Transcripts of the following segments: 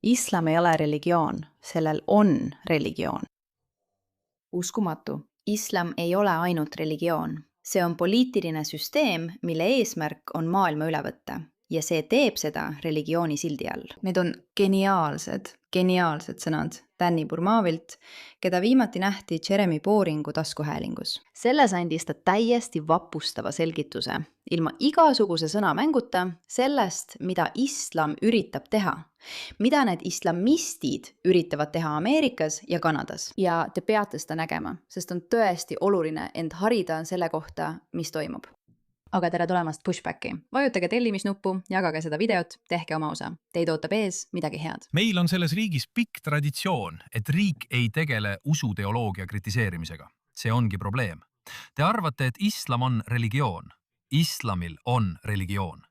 Islam ei ole religioon, sellel on religioon. Uskumatu. Islam ei ole ainult religioon. See on poliitiline süsteem, mille eesmärk on maailma üle võtta. Ja see teeb seda religiooni sildi all. Need on geniaalsed sõnad Danny Burmavilt, keda viimati nähti Jeremy Boringu taskuhäälingus. Selles andis ta täiesti vapustava selgituse, ilma igasuguse sõnamänguta sellest, mida islam üritab teha. Mida need islamistid üritavad teha Ameerikas ja Kanadas. Ja te peate seda nägema, sest on tõesti oluline end harida selle kohta, mis toimub. Aga tere tulemast Pushbacki. Vajutage tellimisnuppu, jagage seda videot, tehke oma osa. Teid ootab ees midagi head. Meil on selles riigis pikk traditsioon, et riik ei tegele usuteoloogia kritiseerimisega. See ongi probleem. Te arvate, et islam on religioon. Islamil on religioon.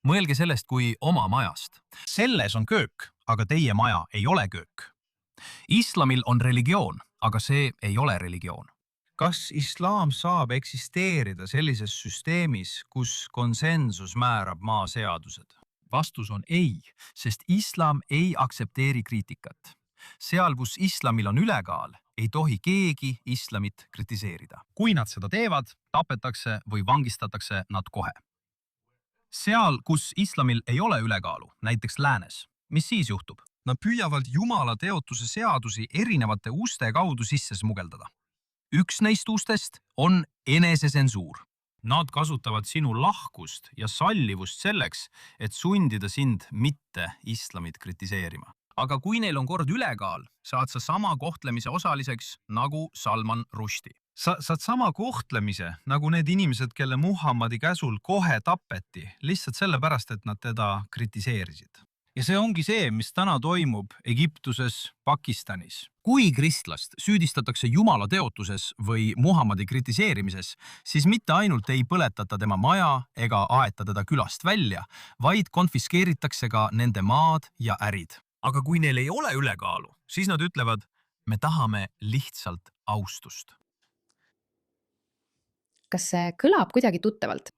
Mõelge sellest kui oma majast. Selles on köök, aga teie maja ei ole köök. Islamil on religioon, aga see ei ole religioon. Kas islaam saab eksisteerida sellises süsteemis, kus konsensus määrab maa seadused? Vastus on ei, sest islam ei aksepteeri kriitikat. Seal, kus islamil on ülekaal, ei tohi keegi islamit kritiseerida. Kui nad seda teevad, tapetakse või vangistatakse nad kohe. Seal, kus islamil ei ole ülekaalu, näiteks läänes, mis siis juhtub? Nad püüavad Jumala teotuse seadusi erinevate uste kaudu sisse smugeldada. Üks neist ustest on enesesensuur. Nad kasutavad sinu lahkust ja sallivust selleks, et sundida sind mitte islamit kritiseerima. Aga kui neil on kord ülekaal, saad sa sama kohtlemise osaliseks nagu Salman Rushdie. Saad sama kohtlemise nagu need inimesed, kelle Muhammadi käsul kohe tapeti, lihtsalt sellepärast, et nad teda kritiseerisid. Ja see ongi see, mis täna toimub Egiptuses, Pakistanis. Kui kristlast süüdistatakse Jumala teotuses või Muhammadi kritiseerimises, siis mitte ainult ei põletata tema maja ega aeta teda külast välja, vaid konfiskeeritakse ka nende maad ja ärid. Aga kui neil ei ole ülekaalu, siis nad ütlevad, me tahame lihtsalt austust. Kas see kõlab kuidagi tuttavalt?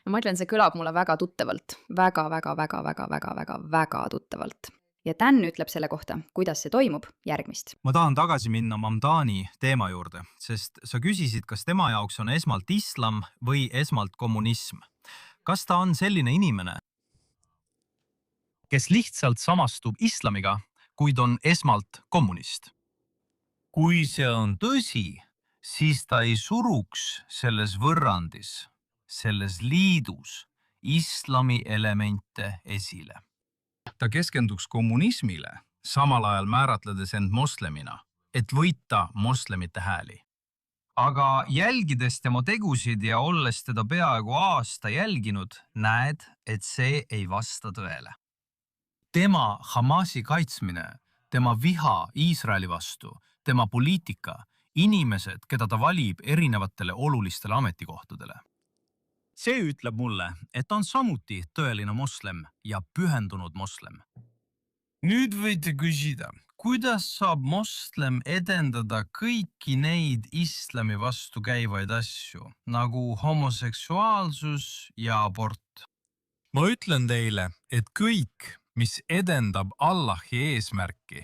Ma ütlen, see kõlab mulle väga tuttavalt. Väga tuttavalt. Ja Dan ütleb selle kohta, kuidas see toimub järgmist. Ma tahan tagasi minna Mamdani teema juurde, sest sa küsisid, kas tema jaoks on esmalt islam või esmalt kommunism. Kas ta on selline inimene, kes lihtsalt samastub islamiga, kuid on esmalt kommunist? Kui see on tõsi, siis ta ei suruks selles võrrandis, selles liidus islami elemente esile. Ta keskenduks kommunismile, samal ajal määratledes end moslemina, et võita moslemite hääli. Aga jälgides tema tegusid ja olles teda peaaegu aasta jälginud, näed, et see ei vasta tõele. Tema Hamasi kaitsmine, tema viha Iisraeli vastu, tema poliitika, inimesed, keda ta valib erinevatele olulistele ametikohtadele. See ütleb mulle, et on samuti tõeline moslem ja pühendunud moslem. Nüüd võite küsida, kuidas saab moslem edendada kõiki neid islami vastu käivaid asju, nagu homoseksuaalsus ja abort? Ma ütlen teile, et kõik, mis edendab Allahi eesmärki,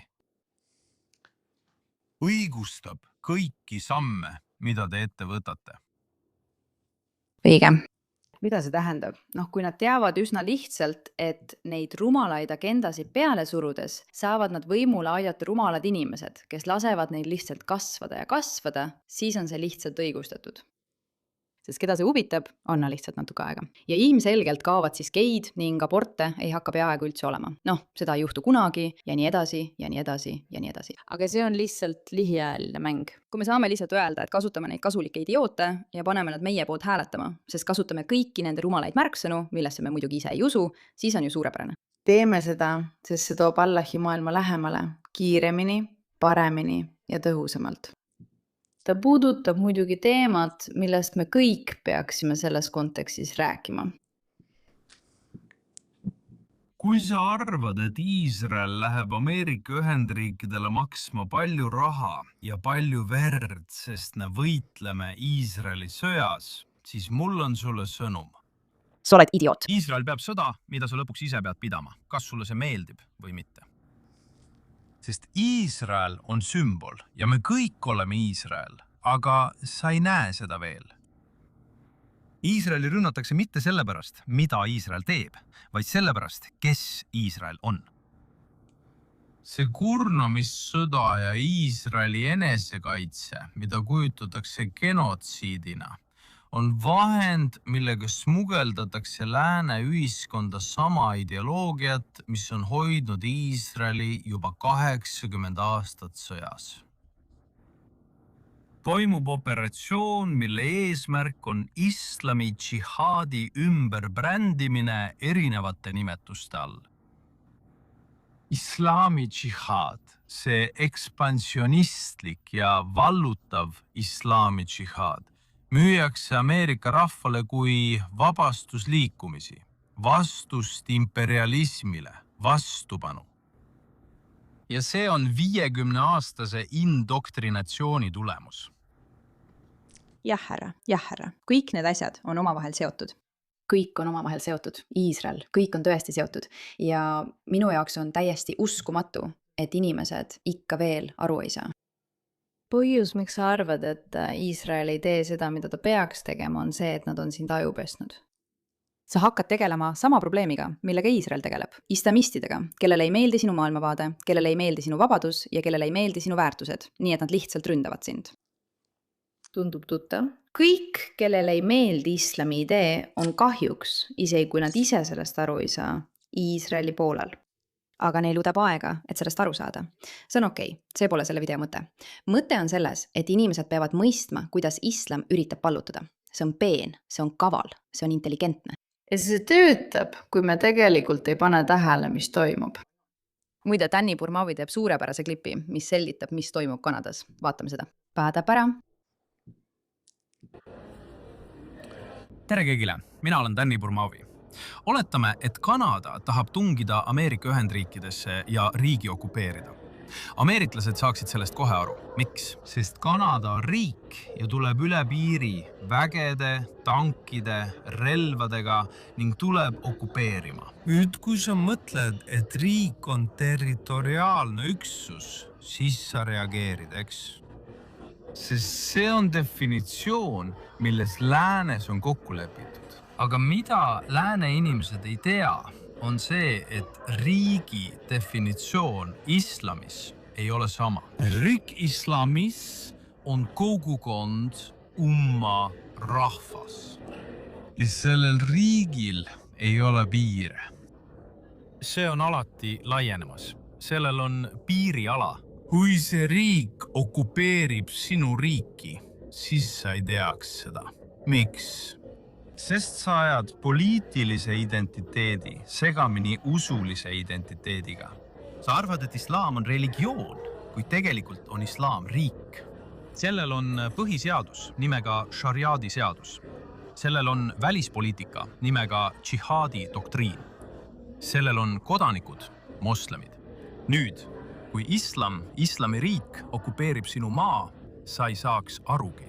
õigustab kõiki samme, mida te ette võtate. Õige. Mida see tähendab? Kui nad teavad üsna lihtsalt, et neid rumalaid agendasid peale surudes, saavad nad võimule aidata rumalad inimesed, kes lasevad neil lihtsalt kasvada ja kasvada, siis on see lihtsalt õigustatud. Sest keda see huvitab, anna lihtsalt natuke aega. Ja ilmselgelt kaovad siis geid ning aborte ei hakka peaaegu üldse olema. Seda ei juhtu kunagi ja nii edasi ja nii edasi ja nii edasi. Aga see on lihtsalt lühiajaline mäng. Kui me saame lihtsalt öelda, et kasutame neid kasulikke idioote ja paneme nad meie poolt hääletama, sest kasutame kõiki nende rumalaid märksõnu, millesse me muidugi ise ei usu, siis on ju suurepärane. Teeme seda, sest see toob Allahi maailma lähemale, kiiremini, paremini ja tõhusamalt. Ta puudutab muidugi teemat, millest me kõik peaksime selles kontekstis rääkima. Kui sa arvad, et Iisrael läheb Ameerika Ühendriikidele maksma palju raha ja palju verd, sest me võitleme Iisraeli sõjas, siis mul on sulle sõnum. Sa oled idioot. Iisrael peab sõda, mida sa lõpuks ise pead pidama, kas sulle see meeldib või mitte. Sest Iisrael on sümbol ja me kõik oleme Iisrael, aga sa ei näe seda veel. Iisraeli rünnatakse mitte sellepärast, mida Iisrael teeb, vaid sellepärast, kes Iisrael on. See kurnamissõda ja Iisraeli enesekaitse, mida kujutatakse genotsiidina, on vahend, millega smugeldatakse lääne ühiskonda sama ideoloogiat, mis on hoidnud Iisraeli juba 80 aastat sõjas. Toimub operatsioon, mille eesmärk on islami džihaadi ümberbrändimine erinevate nimetuste all. Islami džihaad, see ekspansionistlik ja vallutav islami džihaad, müüakse Ameerika rahvale kui vabastusliikumisi, vastust imperialismile, vastupanu. Ja see on 50-aastase indoktrinatsiooni tulemus. jah, härra, kõik need asjad on omavahel seotud. Kõik on omavahel seotud, Iisrael, kõik on tõesti seotud ja minu jaoks on täiesti uskumatu, et inimesed ikka veel aru ei saa. Põhjus, miks sa arvad, et Iisrael ei tee seda, mida ta peaks tegema, on see, et nad on siin taju pesnud. Sa hakkad tegelema sama probleemiga, millega Iisrael tegeleb. Islamistidega, kellele ei meeldi sinu maailmavaade, kellele ei meeldi sinu vabadus ja kellele ei meeldi sinu väärtused, nii et nad lihtsalt ründavad sind. Tundub tuttav. Kõik, kellele ei meeldi islami idee, on kahjuks, isegi kui nad ise sellest aru ei saa, Iisraeli poolel. Aga neil udeb aega, et sellest aru saada. See on okei, see pole selle video mõte. Mõte on selles, et inimesed peavad mõistma, kuidas islam üritab pallutada. See on peen, see on kaval, see on intelligentne. Ja see töötab, kui me tegelikult ei pane tähele, mis toimub. Muide, Danny Burmavi teeb suurepärase klipi, mis selgitab, mis toimub Kanadas. Vaatame seda. Päädab ära. Tere kõigile, mina olen Danny Burmavi. Oletame, et Kanada tahab tungida Ameerika Ühendriikidesse ja riigi okupeerida. Ameeriklased saaksid sellest kohe aru. Miks? Sest Kanada on riik ja tuleb üle piiri vägede, tankide, relvadega ning tuleb okupeerima. Nüüd, kui sa mõtled, et riik on territoriaalne üksus, siis sa reageerid, eks? Sest see on definitsioon, milles läänes on kokku lepitud. Aga mida lääne inimesed ei tea, on see, et riigi definitsioon islamis ei ole sama. Riik islamis on kogukond, umma, rahvas. Ja sellel riigil ei ole piire. See on alati laienemas. Sellel on piiriala. Kui see riik okupeerib sinu riiki, siis sa ei teaks seda. Miks? Sest sa ajad poliitilise identiteedi segamini usulise identiteediga. Sa arvad, et islaam on religioon, kuid tegelikult on islaam riik. Sellel on põhiseadus nimega šariaadi seadus. Sellel on välispoliitika nimega džihaadi doktriin. Sellel on kodanikud, moslemid. Nüüd, kui islamiriik okupeerib sinu maa, sa ei saaks arugi.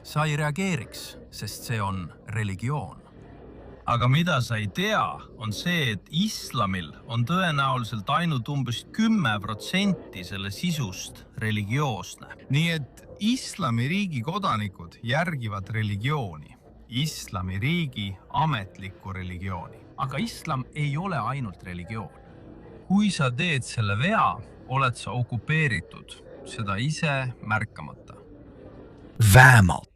Sa ei reageeriks, sest see on religioon. Aga mida sa ei tea, on see, et islamil on tõenäoliselt ainult umbes 10% selle sisust religioosne. Nii et islamiriigi kodanikud järgivad religiooni, islamiriigi ametlikku religiooni. Aga islam ei ole ainult religioon. Kui sa teed selle vea, oled sa okupeeritud, seda ise märkamata. Vähemalt.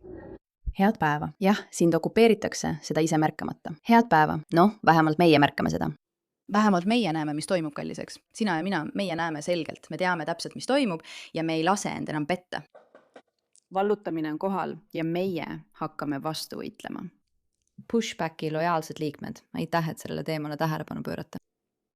Head päeva. Jah, sind okupeeritakse, seda ise märkamata. Head päeva. Noh, vähemalt meie märkame seda. Vähemalt meie näeme, mis toimub, kalliseks. Sina ja mina, meie näeme selgelt. Me teame täpselt, mis toimub ja me ei lase end enam petta. Vallutamine on kohal ja meie hakkame vastu võitlema. Pushbacki lojaalsed liikmed. Aitäh, et sellele teemale tähelepanu pöörata.